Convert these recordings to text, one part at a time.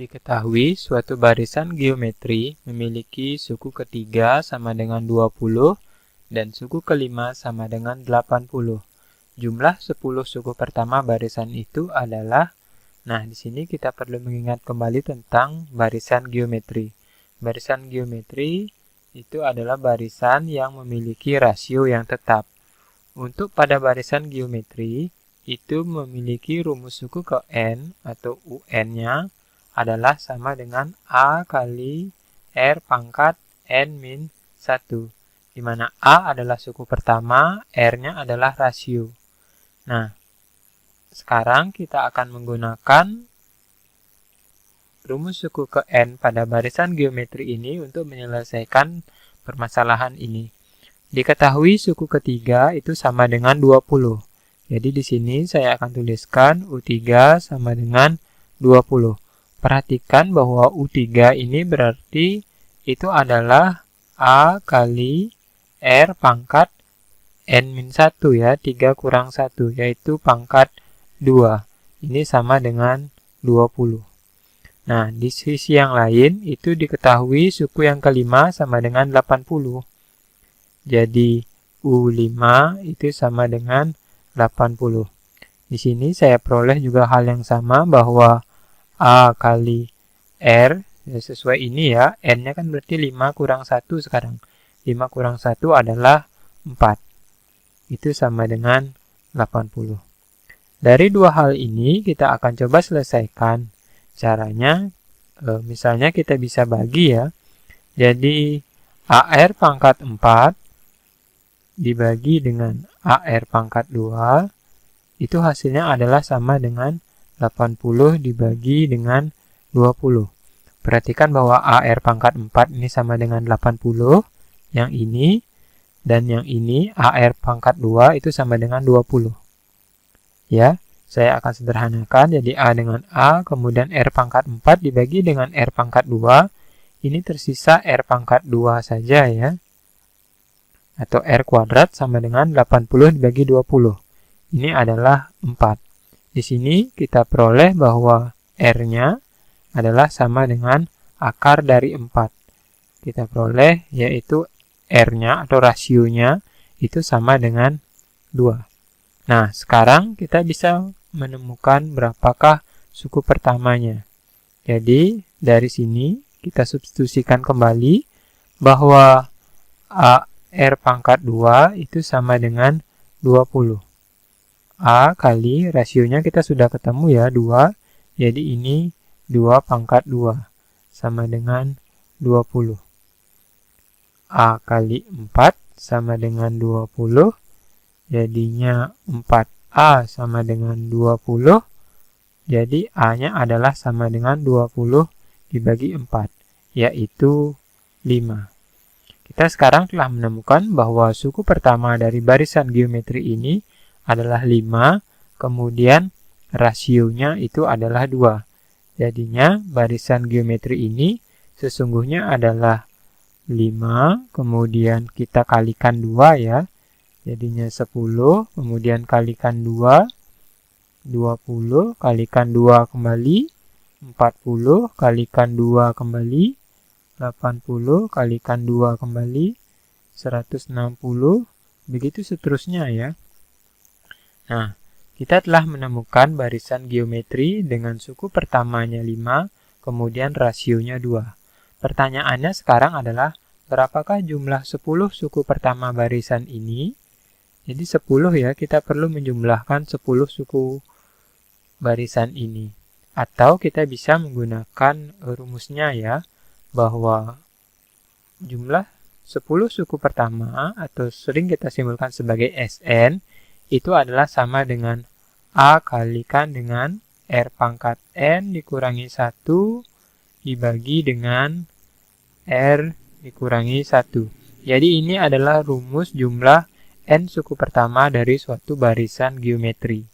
Diketahui suatu barisan geometri memiliki suku ketiga sama dengan 20 dan suku kelima sama dengan 80. Jumlah 10 suku pertama barisan itu adalah, di sini kita perlu mengingat kembali tentang barisan geometri. Barisan geometri itu adalah barisan yang memiliki rasio yang tetap. Untuk pada barisan geometri, itu memiliki rumus suku ke n atau UN-nya adalah sama dengan A kali R pangkat N min 1. Di mana A adalah suku pertama, R-nya adalah rasio. Nah, sekarang kita akan menggunakan rumus suku ke N pada barisan geometri ini untuk menyelesaikan permasalahan ini. Diketahui suku ketiga itu sama dengan 20. Jadi di sini saya akan tuliskan U3 sama dengan 20. Perhatikan bahwa U3 ini berarti itu adalah A kali R pangkat N-1 ya, 3 kurang 1, yaitu pangkat 2. Ini sama dengan 20. Nah, di sisi yang lain itu diketahui suku yang kelima sama dengan 80. Jadi U5 itu sama dengan 80. Di sini saya peroleh juga hal yang sama bahwa A kali R, sesuai ini ya, N-nya kan berarti 5 kurang 1 sekarang. 5 kurang 1 adalah 4. Itu sama dengan 80. Dari dua hal ini kita akan coba selesaikan. Caranya, misalnya kita bisa bagi ya. Jadi AR pangkat 4 dibagi dengan AR pangkat 2, itu hasilnya adalah sama dengan 80 dibagi dengan 20. Perhatikan bahwa AR pangkat 4 ini sama dengan 80, yang ini, dan yang ini AR pangkat 2 itu sama dengan 20. Ya, saya akan sederhanakan, jadi A dengan A, kemudian R pangkat 4 dibagi dengan R pangkat 2, ini tersisa R pangkat 2 saja ya. Atau R kuadrat sama dengan 80 dibagi 20. Ini adalah 4. Di sini kita peroleh bahwa R-nya adalah sama dengan akar dari 4. Kita peroleh yaitu R-nya atau rasionya itu sama dengan 2. Nah, sekarang kita bisa menemukan berapakah suku pertamanya. Jadi, dari sini kita substitusikan kembali bahwa R pangkat 2 itu sama dengan 20. A kali rasionya kita sudah ketemu ya, 2. Jadi ini 2 pangkat 2 sama dengan 20. A kali 4 sama dengan 20. Jadinya 4A sama dengan 20. Jadi A-nya adalah sama dengan 20 dibagi 4, yaitu 5. Kita sekarang telah menemukan bahwa suku pertama dari barisan geometri ini adalah 5, kemudian rasionya itu adalah 2. Jadinya barisan geometri ini sesungguhnya adalah 5, kemudian kita kalikan 2 ya. Jadinya 10, kemudian kalikan 2, 20, kalikan 2 kembali, 40, kalikan 2 kembali, 80, kalikan 2 kembali, 160, begitu seterusnya ya. Nah, kita telah menemukan barisan geometri dengan suku pertamanya 5, kemudian rasionya 2. Pertanyaannya sekarang adalah, berapakah jumlah 10 suku pertama barisan ini? Jadi 10 ya, kita perlu menjumlahkan 10 suku barisan ini. Atau kita bisa menggunakan rumusnya ya, bahwa jumlah 10 suku pertama atau sering kita simbolkan sebagai Sn itu adalah sama dengan A kalikan dengan R pangkat N dikurangi 1 dibagi dengan R dikurangi 1. Jadi ini adalah rumus jumlah N suku pertama dari suatu barisan geometri.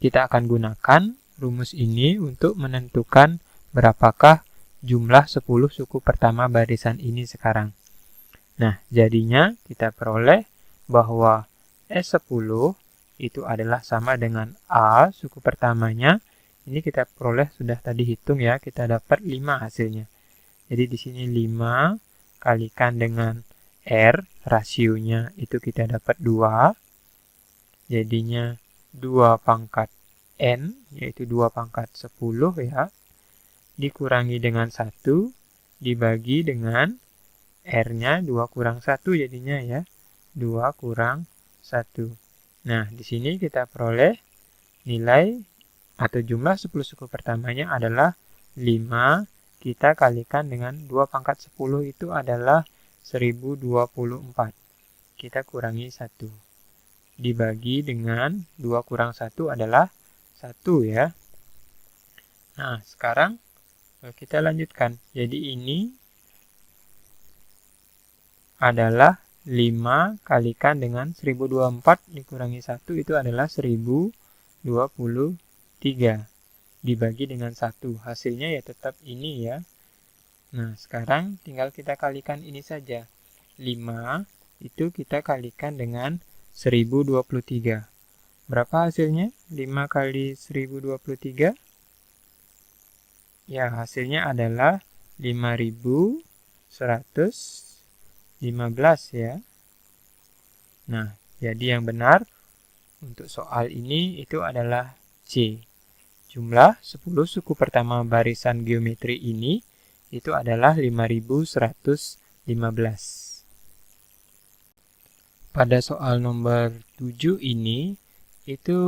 Kita akan gunakan rumus ini untuk menentukan berapakah jumlah 10 suku pertama barisan ini sekarang. Nah, jadinya kita peroleh bahwa S10 itu adalah sama dengan A suku pertamanya Ini kita peroleh sudah tadi hitung ya, kita dapat 5 hasilnya. Jadi di sini 5 kalikan dengan R, rasionya itu kita dapat 2. Jadinya 2 pangkat N, yaitu 2 pangkat 10 ya. Dikurangi dengan 1, dibagi dengan R-nya 2 kurang 1 jadinya ya. 2 kurang 1. Nah, di sini kita peroleh nilai atau jumlah 10 suku pertamanya adalah 5. Kita kalikan dengan 2 pangkat 10 itu adalah 1024. Kita kurangi 1. Dibagi dengan 2 kurang 1 adalah 1 ya. Nah, sekarang kita lanjutkan. Jadi ini adalah 5 kalikan dengan 1024 dikurangi 1 itu adalah 1023. Dibagi dengan 1. Hasilnya ya tetap ini ya. Nah, sekarang tinggal kita kalikan ini saja. 5 itu kita kalikan dengan 1023. Berapa hasilnya? 5 kali 1023? Ya, hasilnya adalah 5115 ya. Nah, jadi yang benar untuk soal ini itu adalah C. Jumlah 10 suku pertama barisan geometri ini itu adalah 5115. Pada soal nomor 7 ini itu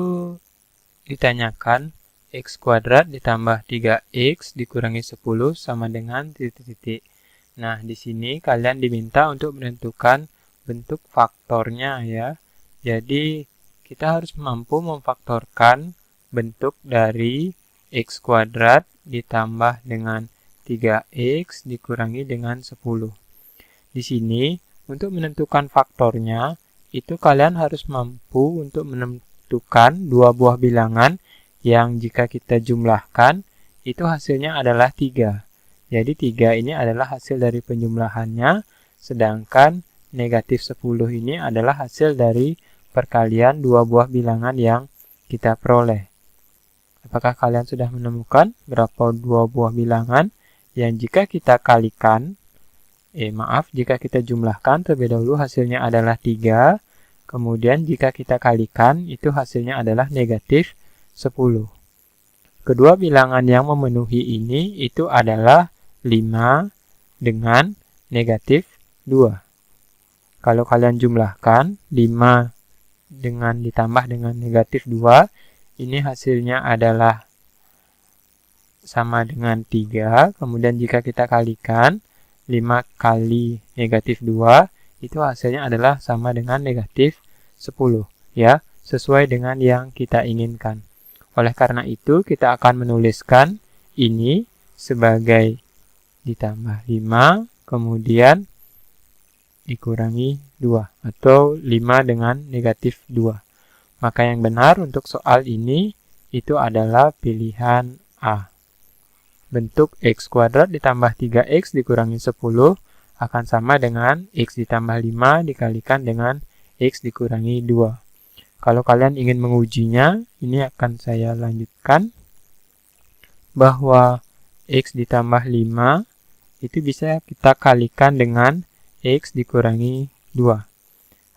ditanyakan X kuadrat ditambah 3X dikurangi 10 sama dengan titik-titik. Nah, di sini kalian diminta untuk menentukan bentuk faktornya ya. Jadi, kita harus mampu memfaktorkan bentuk dari X kuadrat ditambah dengan 3X dikurangi dengan 10. Di sini, untuk menentukan faktornya, itu kalian harus mampu untuk menentukan dua buah bilangan yang jika kita jumlahkan, itu hasilnya adalah 3. Jadi 3 ini adalah hasil dari penjumlahannya, sedangkan negatif 10 ini adalah hasil dari perkalian dua buah bilangan yang kita peroleh. Apakah kalian sudah menemukan berapa dua buah bilangan yang jika kita kalikan, jika kita jumlahkan terlebih dahulu hasilnya adalah 3, kemudian jika kita kalikan itu hasilnya adalah negatif 10. Kedua bilangan yang memenuhi ini itu adalah 5 dengan negatif 2. Kalau kalian jumlahkan 5 dengan ditambah dengan negatif 2, ini hasilnya adalah sama dengan 3. Kemudian jika kita kalikan 5 kali negatif 2, itu hasilnya adalah sama dengan negatif 10. Ya, sesuai dengan yang kita inginkan. Oleh karena itu, kita akan menuliskan ini sebagai ditambah 5, kemudian dikurangi 2, atau 5 dengan negatif 2. Maka yang benar untuk soal ini, itu adalah pilihan A. Bentuk X kuadrat ditambah 3X dikurangi 10 akan sama dengan X ditambah 5 dikalikan dengan X dikurangi 2. Kalau kalian ingin mengujinya, ini akan saya lanjutkan, bahwa X ditambah 5 itu bisa kita kalikan dengan X dikurangi 2.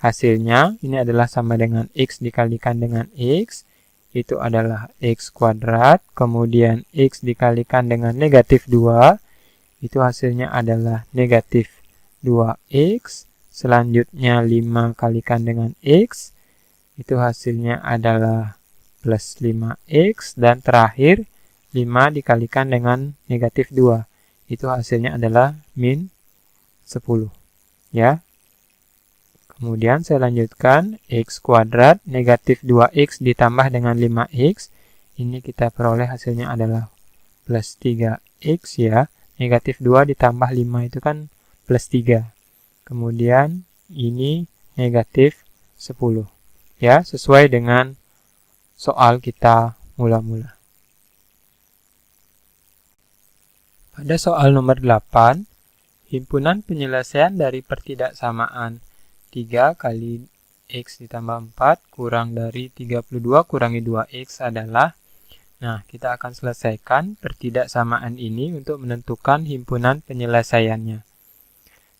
Hasilnya ini adalah sama dengan X dikalikan dengan X, itu adalah X kuadrat, kemudian X dikalikan dengan negatif 2, itu hasilnya adalah negatif 2X, selanjutnya 5 kalikan dengan X, itu hasilnya adalah plus 5X, dan terakhir 5 dikalikan dengan negatif 2. Itu hasilnya adalah min 10. Ya. Kemudian saya lanjutkan, X kuadrat negatif 2X ditambah dengan 5X. Ini kita peroleh hasilnya adalah plus 3X ya. Negatif 2 ditambah 5 itu kan plus 3. Kemudian ini negatif 10. Ya, sesuai dengan soal kita mula-mula. Pada soal nomor 8, himpunan penyelesaian dari pertidaksamaan 3 kali X ditambah 4 kurang dari 32 kurangi 2X adalah Nah, kita akan selesaikan pertidaksamaan ini untuk menentukan himpunan penyelesaiannya.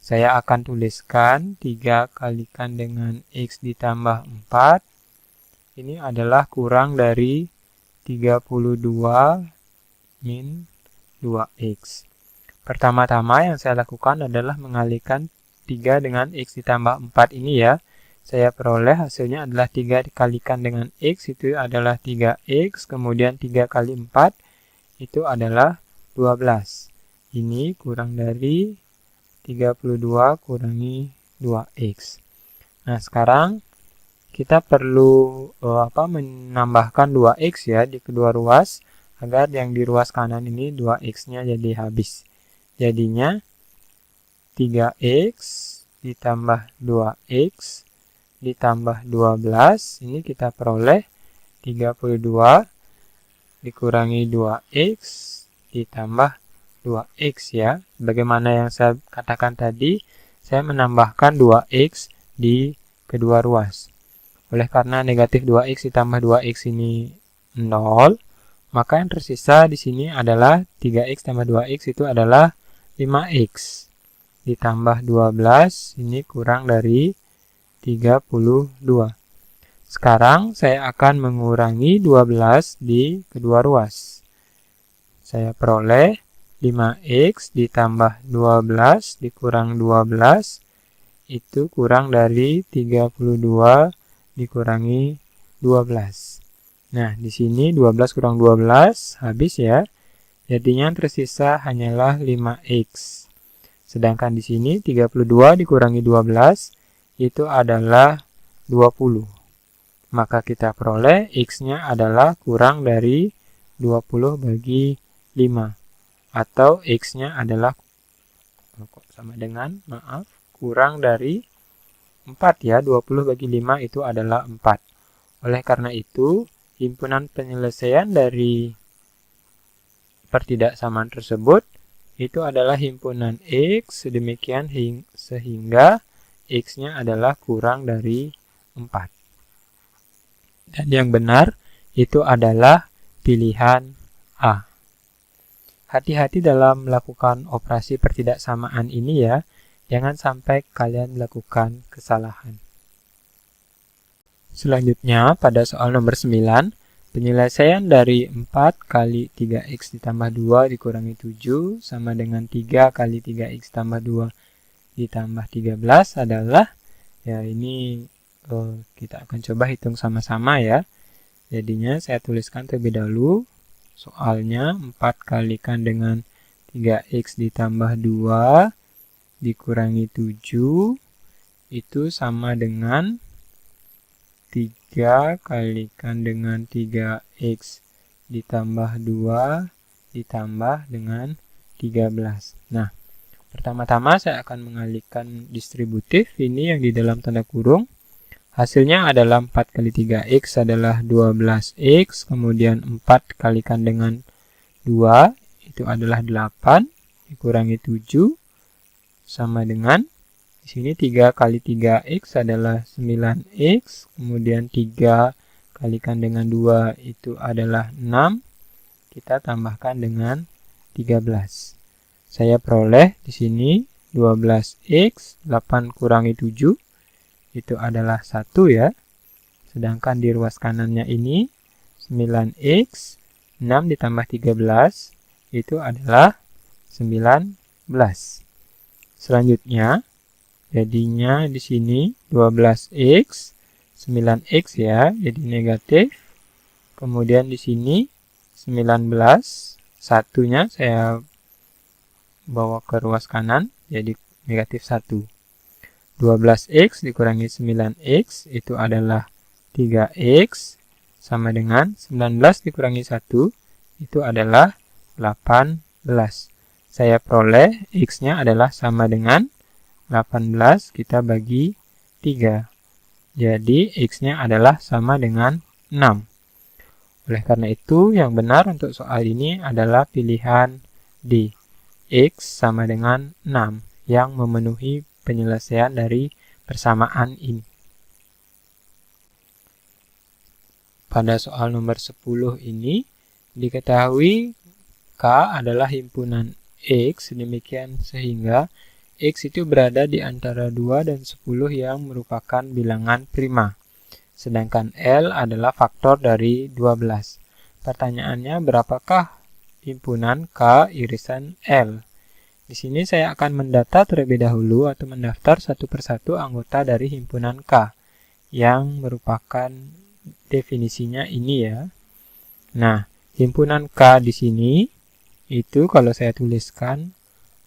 Saya akan tuliskan 3 kalikan dengan X ditambah 4. Ini adalah kurang dari 32 min 2X. Pertama-tama yang saya lakukan adalah mengalihkan 3 dengan X ditambah 4 ini ya. Saya peroleh hasilnya adalah 3 dikalikan dengan X itu adalah 3X, kemudian 3 kali 4 itu adalah 12. Ini kurang dari 32 kurangi 2X. Nah, sekarang kita perlu menambahkan 2X ya di kedua ruas agar yang di ruas kanan ini 2X-nya jadi habis. Jadinya 3X ditambah 2X ditambah 12, ini kita peroleh 32 dikurangi 2X ditambah 2X ya. Bagaimana yang saya katakan tadi, saya menambahkan 2X di kedua ruas. Oleh karena negatif 2X ditambah 2X ini 0, maka yang tersisa di sini adalah 3X tambah 2X itu adalah 5X. Ditambah 12, ini kurang dari 32. Sekarang saya akan mengurangi 12 di kedua ruas. Saya peroleh 5X ditambah 12 dikurang 12 itu kurang dari 32 dikurangi 12. Nah, di sini 12 kurang 12 habis ya. Jadinya yang tersisa hanyalah 5X. Sedangkan di sini 32 dikurangi 12 itu adalah 20. Maka kita peroleh X-nya adalah kurang dari 20 bagi 5. Atau X-nya adalah sama dengan, kurang dari 4 ya. 20 bagi 5 itu adalah 4. Oleh karena itu, himpunan penyelesaian dari pertidaksamaan tersebut itu adalah himpunan X sedemikian sehingga X-nya adalah kurang dari 4. Dan yang benar itu adalah pilihan A. Hati-hati dalam melakukan operasi pertidaksamaan ini ya. Jangan sampai kalian melakukan kesalahan. Selanjutnya pada soal nomor 9, penyelesaian dari 4 kali 3X ditambah 2 dikurangi 7 sama dengan 3 kali 3X tambah 2 ditambah 13 adalah, ya ini kita akan coba hitung sama-sama ya. Jadinya saya tuliskan terlebih dahulu soalnya 4 kalikan dengan 3X ditambah 2 dikurangi 7 itu sama dengan 3 kalikan dengan 3X ditambah 2 ditambah dengan 13. Nah, pertama-tama saya akan mengalihkan distributif ini yang di dalam tanda kurung. Hasilnya adalah 4 kali 3X adalah 12X, kemudian 4 kalikan dengan 2 itu adalah 8 dikurangi 7 sama dengan di sini 3 kali 3X adalah 9X, kemudian 3 kalikan dengan 2 itu adalah 6. Kita tambahkan dengan 13. Saya peroleh di sini 12X, 8 kurangi 7 itu adalah 1 ya. Sedangkan di ruas kanannya ini 9X, 6 ditambah 13 itu adalah 19. Selanjutnya jadinya di sini 12X, 9X ya, jadi negatif. Kemudian di sini 19, satunya saya bawa ke ruas kanan, jadi negatif 1. 12X dikurangi 9X itu adalah 3X, sama dengan 19 dikurangi 1 itu adalah 18. Saya peroleh X-nya adalah sama dengan 18 kita bagi 3. Jadi X-nya adalah sama dengan 6. Oleh karena itu yang benar untuk soal ini adalah pilihan D. X sama dengan 6 yang memenuhi penyelesaian dari persamaan ini. Pada soal nomor 10 ini Diketahui K adalah himpunan X, demikian sehingga X itu berada di antara 2 dan 10 yang merupakan bilangan prima. Sedangkan L adalah faktor dari 12. Pertanyaannya, berapakah himpunan K irisan L? Di sini saya akan mendata terlebih dahulu atau mendaftar satu persatu anggota dari himpunan K yang merupakan definisinya ini ya. Nah, himpunan K di sini itu kalau saya tuliskan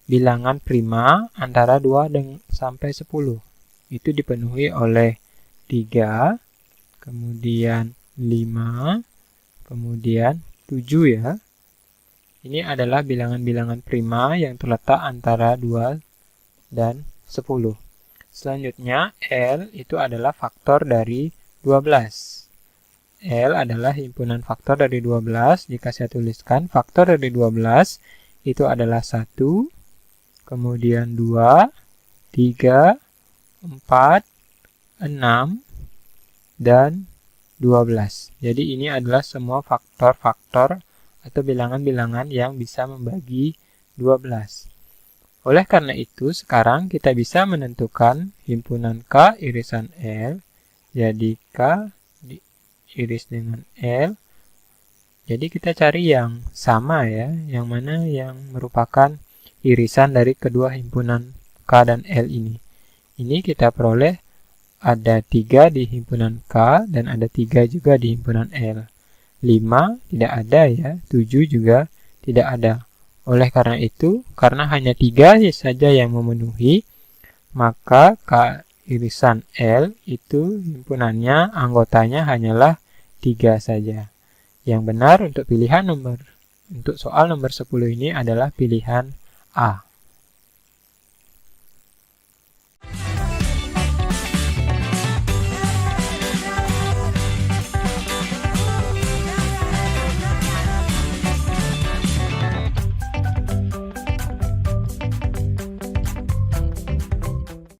bilangan prima antara 2 sampai 10. Itu dipenuhi oleh 3, kemudian 5, kemudian 7 ya. Ini adalah bilangan-bilangan prima yang terletak antara 2 dan 10. Selanjutnya, L itu adalah faktor dari 12. L adalah himpunan faktor dari 12. Jika saya tuliskan faktor dari 12 itu adalah 1, kemudian 2, 3, 4, 6, dan 12. Jadi ini adalah semua faktor-faktor atau bilangan-bilangan yang bisa membagi 12. Oleh karena itu, sekarang kita bisa menentukan himpunan K irisan L. Jadi K diiris dengan L. Jadi kita cari yang sama ya, yang mana yang merupakan irisan dari kedua himpunan K dan L ini. Ini kita peroleh ada 3 di himpunan K dan ada 3 juga di himpunan L. 5 tidak ada ya, 7 juga tidak ada. Oleh karena itu, karena hanya 3 saja yang memenuhi, maka K irisan L itu himpunannya, anggotanya hanyalah 3 saja. Yang benar untuk pilihan untuk soal nomor 10 ini adalah pilihan A.